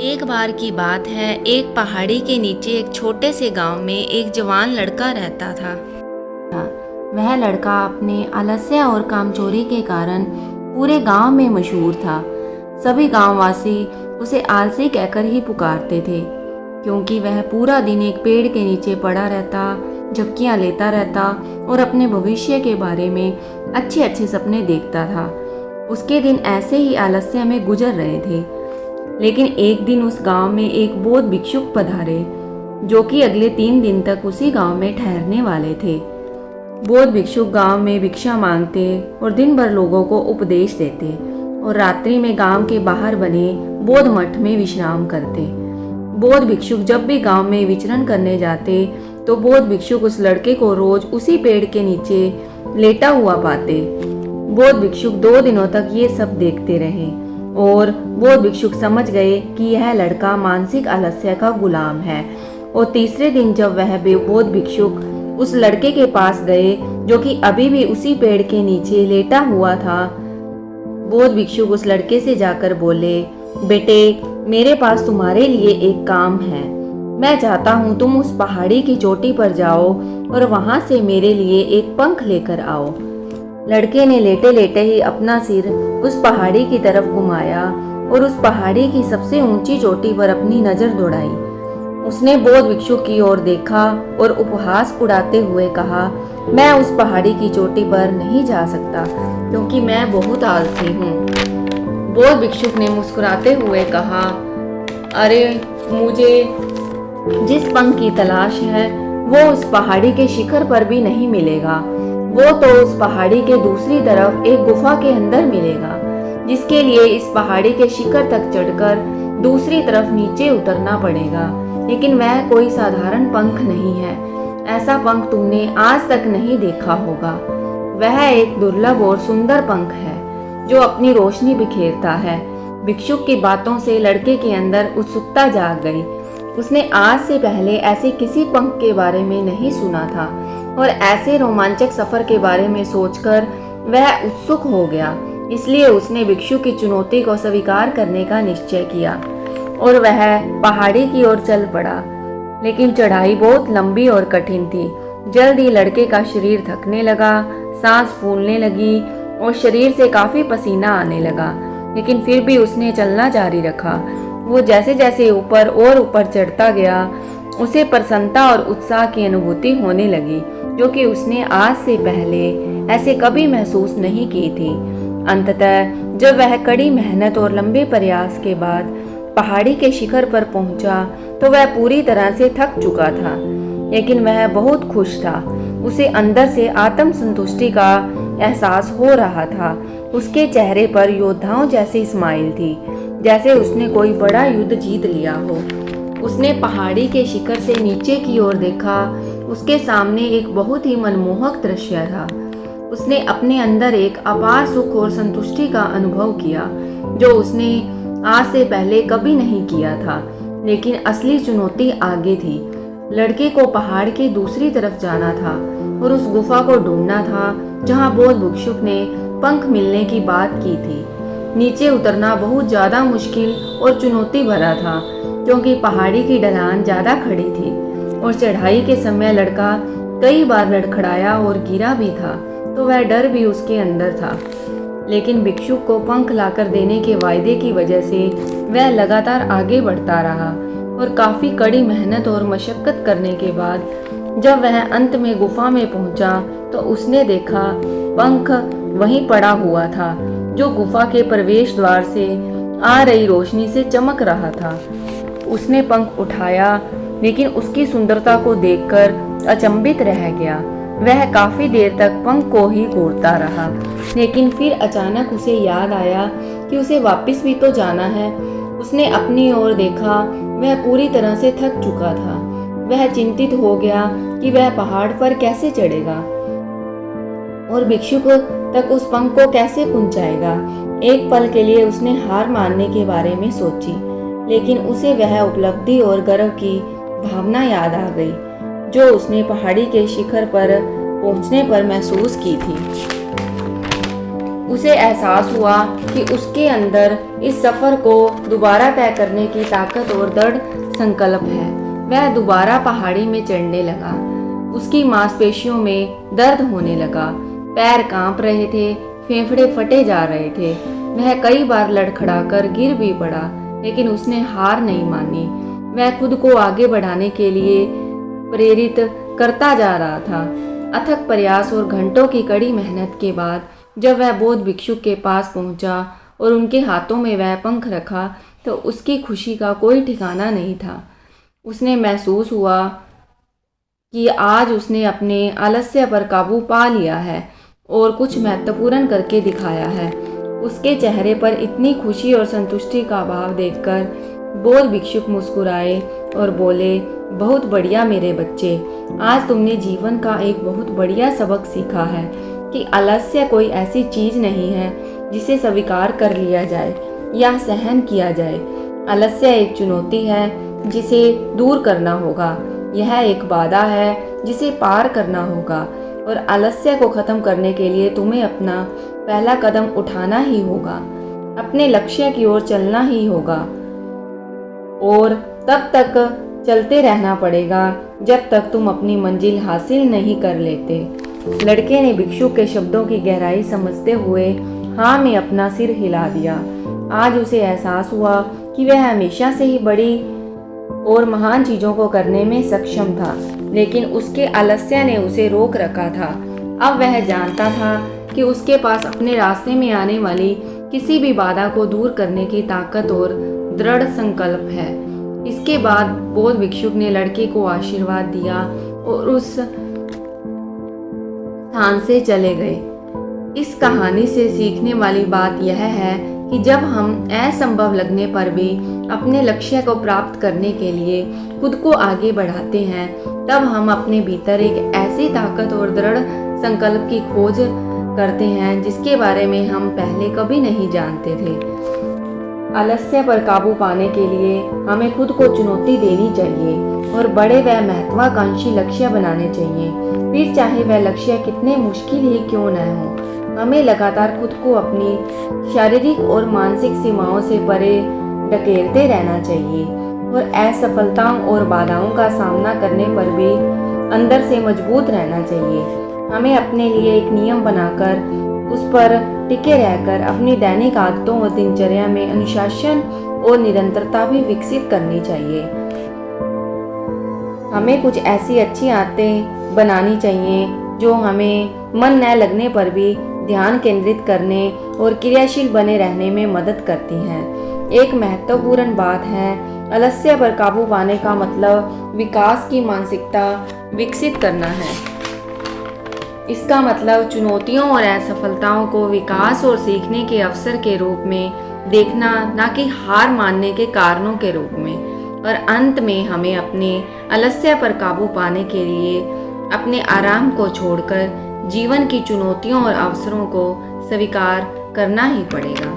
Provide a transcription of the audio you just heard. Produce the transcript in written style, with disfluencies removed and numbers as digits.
एक बार की बात है, एक पहाड़ी के नीचे एक छोटे से गांव में एक जवान लड़का रहता था। वह लड़का अपने आलस्य और कामचोरी के कारण पूरे गांव में मशहूर था। सभी गांववासी उसे आलसी कहकर ही पुकारते थे, क्योंकि वह पूरा दिन एक पेड़ के नीचे पड़ा रहता, झपकियां लेता रहता और अपने भविष्य के बारे में अच्छे अच्छे सपने देखता था। उसके दिन ऐसे ही आलस्य में गुजर रहे थे। लेकिन एक दिन उस गांव में एक बौद्ध भिक्षुक पधारे, जो कि अगले 3 दिन तक उसी गांव में ठहरने वाले थे। बौद्ध भिक्षुक गांव में भिक्षा मांगते और दिन भर लोगों को उपदेश देते और रात्रि में गांव के बाहर बने बौद्ध मठ में विश्राम करते। बौद्ध भिक्षुक जब भी गांव में विचरण करने जाते तो बौद्ध भिक्षुक उस लड़के को रोज उसी पेड़ के नीचे लेटा हुआ पाते। बौद्ध भिक्षुक 2 दिनों तक ये सब देखते रहे और बौद्ध भिक्षुक समझ गए कि यह लड़का मानसिक आलस्य का गुलाम है। और तीसरे दिन जब वह बौद्ध भिक्षुक उस लड़के के पास गए, जो कि अभी भी उसी पेड़ के नीचे लेटा हुआ था, बौद्ध भिक्षुक उस लड़के से जाकर बोले, बेटे, मेरे पास तुम्हारे लिए एक काम है। मैं चाहता हूँ तुम उस पहाड़ी की चोटी पर जाओ और वहां से मेरे लिए एक पंख लेकर आओ। लड़के ने लेटे लेटे ही अपना सिर उस पहाड़ी की तरफ घुमाया और उस पहाड़ी की सबसे ऊंची चोटी पर अपनी नजर दौड़ाई। उसने बौद्ध भिक्षुक की ओर देखा और उपहास उड़ाते हुए कहा, मैं उस पहाड़ी की चोटी पर नहीं जा सकता, क्योंकि मैं बहुत आलसी हूँ। बौद्ध भिक्षुक ने मुस्कुराते हुए कहा, अरे, मुझे जिस पंख की तलाश है वो उस पहाड़ी के शिखर पर भी नहीं मिलेगा। वो तो उस पहाड़ी के दूसरी तरफ एक गुफा के अंदर मिलेगा, जिसके लिए इस पहाड़ी के शिखर तक चढ़कर दूसरी तरफ नीचे उतरना पड़ेगा। लेकिन वह कोई साधारण पंख नहीं है। ऐसा पंख तुमने आज तक नहीं देखा होगा। वह एक दुर्लभ और सुंदर पंख है जो अपनी रोशनी बिखेरता है। भिक्षुक की बातों से लड़के के अंदर उत्सुकता जाग गई। उसने आज से पहले ऐसे किसी पंख के बारे में नहीं सुना था और ऐसे रोमांचक सफर के बारे में सोचकर वह उत्सुक हो गया। इसलिए उसने भिक्षु की चुनौती को स्वीकार करने का निश्चय किया और वह पहाड़ी की ओर चल पड़ा। लेकिन चढ़ाई बहुत लंबी और कठिन थी। जल्द ही लड़के का शरीर थकने लगा, सांस फूलने लगी और शरीर से काफी पसीना आने लगा। लेकिन फिर भी उसने चलना जारी रखा। वो जैसे जैसे ऊपर और ऊपर चढ़ता गया, उसे प्रसन्नता और उत्साह की अनुभूति होने लगी, जो कि उसने आज से पहले ऐसे कभी महसूस नहीं की थी। अंततः जब वह कड़ी मेहनत और लंबे प्रयास के बाद पहाड़ी के शिखर पर पहुंचा तो वह पूरी तरह से थक चुका था, लेकिन वह बहुत खुश था। उसे अंदर से आत्म संतुष्टि का एहसास हो रहा था। उसके चेहरे पर योद्धाओं जैसी स्माइल थी, जैसे उसने कोई बड़ा युद्ध जीत लिया हो। उसने पहाड़ी के शिखर से नीचे की ओर देखा। उसके सामने एक बहुत ही मनमोहक दृश्य था। उसने अपने अंदर एक अपार सुख और संतुष्टि का अनुभव किया, जो उसने आज से पहले कभी नहीं किया था। लेकिन असली चुनौती आगे थी। लड़के को पहाड़ की दूसरी तरफ जाना था और उस गुफा को ढूंढना था जहां बौद्ध भिक्षुक ने पंख मिलने की बात की थी। नीचे उतरना बहुत ज्यादा मुश्किल और चुनौती भरा था, क्योंकि पहाड़ी की ढलान ज्यादा खड़ी थी और चढ़ाई के समय लड़का कई बार लड़खड़ाया और गिरा भी था, तो वह डर भी उसके अंदर था। लेकिन भिक्षुक को पंख लाकर देने के वायदे की वजह से वह लगातार आगे बढ़ता रहा और काफी कड़ी मेहनत और मशक्कत करने के बाद जब वह अंत में गुफा में पहुंचा तो उसने देखा पंख वहीं पड़ा हुआ था, जो गुफा के प्रवेश द्वार से आ रही रोशनी से चमक रहा था। उसने पंख उठाया, लेकिन उसकी सुंदरता को देखकर अचंभित रह गया। वह काफी देर तक पंख को ही घूरता रहा, लेकिन फिर अचानक उसे याद आया कि उसे वापस भी तो जाना है। उसने अपनी ओर देखा। वह पूरी तरह से थक चुका था। वह चिंतित हो गया कि वह पहाड़ पर कैसे चढ़ेगा और भिक्षुक तक उस पंख को कैसे पहुंचाएगा। एक पल के लिए उसने हार मानने के बारे में सोची, लेकिन उसे वह उपलब्धि और गर्व की भावना याद आ गई जो उसने पहाड़ी के शिखर पर पहुंचने पर महसूस की थी। उसे एहसास हुआ कि उसके अंदर इस सफ़र को दोबारा तय करने की ताकत और दृढ़ संकल्प है। वह दोबारा पहाड़ी में चढ़ने लगा। उसकी मांसपेशियों में दर्द होने लगा, पैर कांप रहे थे, फेफड़े फटे जा रहे थे। वह कई बार लड़खड़ाकर गिर भी पड़ा, लेकिन उसने हार नहीं मानी। वह खुद को आगे बढ़ाने के लिए प्रेरित करता जा रहा था। अथक प्रयास और घंटों की कड़ी मेहनत के बाद जब वह बौद्ध भिक्षुक के पास पहुंचा और उनके हाथों में वह पंख रखा, तो उसकी खुशी का कोई ठिकाना नहीं था। उसने महसूस हुआ कि आज उसने अपने आलस्य पर काबू पा लिया है और कुछ महत्वपूर्ण करके दिखाया है। उसके चेहरे पर इतनी खुशी और संतुष्टि का भाव देखकर बौद्ध भिक्षुक मुस्कुराए और बोले, बहुत बढ़िया मेरे बच्चे, आज तुमने जीवन का एक बहुत बढ़िया सबक सीखा है कि आलस्य कोई ऐसी चीज नहीं है जिसे स्वीकार कर लिया जाए या सहन किया जाए। आलस्य एक चुनौती है जिसे दूर करना होगा। यह एक बाधा है जिसे पार करना होगा और आलस्य को खत्म करने के लिए तुम्हें अपना पहला कदम उठाना ही होगा, अपने लक्ष्य की ओर चलना ही होगा और तब तक चलते रहना पड़ेगा जब तक तुम अपनी मंजिल हासिल नहीं कर लेते। लड़के ने भिक्षुक के शब्दों की गहराई समझते हुए हाँ में अपना सिर हिला दिया। आज उसे एहसास हुआ कि वह हमेशा से ही बड़ी और महान चीज़ों को करने में सक्षम था, लेकिन उसके आलस्य ने उसे रोक रखा था। अब वह जानता था कि उसके पास अपने रास्ते में आने वाली किसी भी बाधा को दूर करने की ताकत और दृढ़ संकल्प है। इसके बाद बौद्ध भिक्षुक ने लड़के को आशीर्वाद दिया और उस स्थान से चले गए। इस कहानी से सीखने वाली बात यह है कि जब हम असंभव लगने पर भी अपने लक्ष्य को प्राप्त करने के लिए खुद को आगे बढ़ाते हैं, तब हम अपने भीतर एक ऐसी ताकत और दृढ़ संकल्प की खोज करते हैं जिसके बारे में हम पहले कभी नहीं जानते थे। आलस्य पर काबू पाने के लिए हमें खुद को चुनौती देनी चाहिए और बड़े व महत्वाकांक्षी लक्ष्य बनाने चाहिए, फिर चाहे वह लक्ष्य कितने मुश्किल ही क्यों न हो। हमें लगातार खुद को अपनी शारीरिक और मानसिक सीमाओं से परे ढकेलते रहना चाहिए और असफलताओं और बाधाओं का सामना करने पर भी अंदर से मजबूत रहना चाहिए। हमें अपने लिए एक नियम बनाकर उस पर टिके रहकर अपनी दैनिक आदतों और दिनचर्या में अनुशासन और निरंतरता भी विकसित करनी चाहिए। हमें कुछ ऐसी अच्छी आदतें बनानी चाहिए जो हमें मन न लगने पर भी ध्यान केंद्रित करने और क्रियाशील बने रहने में मदद करती हैं। एक महत्वपूर्ण बात है, आलस्य पर काबू पाने का मतलब विकास की मानसिकता विकसित करना है। इसका मतलब चुनौतियों और असफलताओं को विकास और सीखने के अवसर के रूप में देखना, ना कि हार मानने के कारणों के रूप में। और अंत में हमें अपने आलस्य पर काबू पाने के लिए अपने आराम को छोड़कर जीवन की चुनौतियों और अवसरों को स्वीकार करना ही पड़ेगा।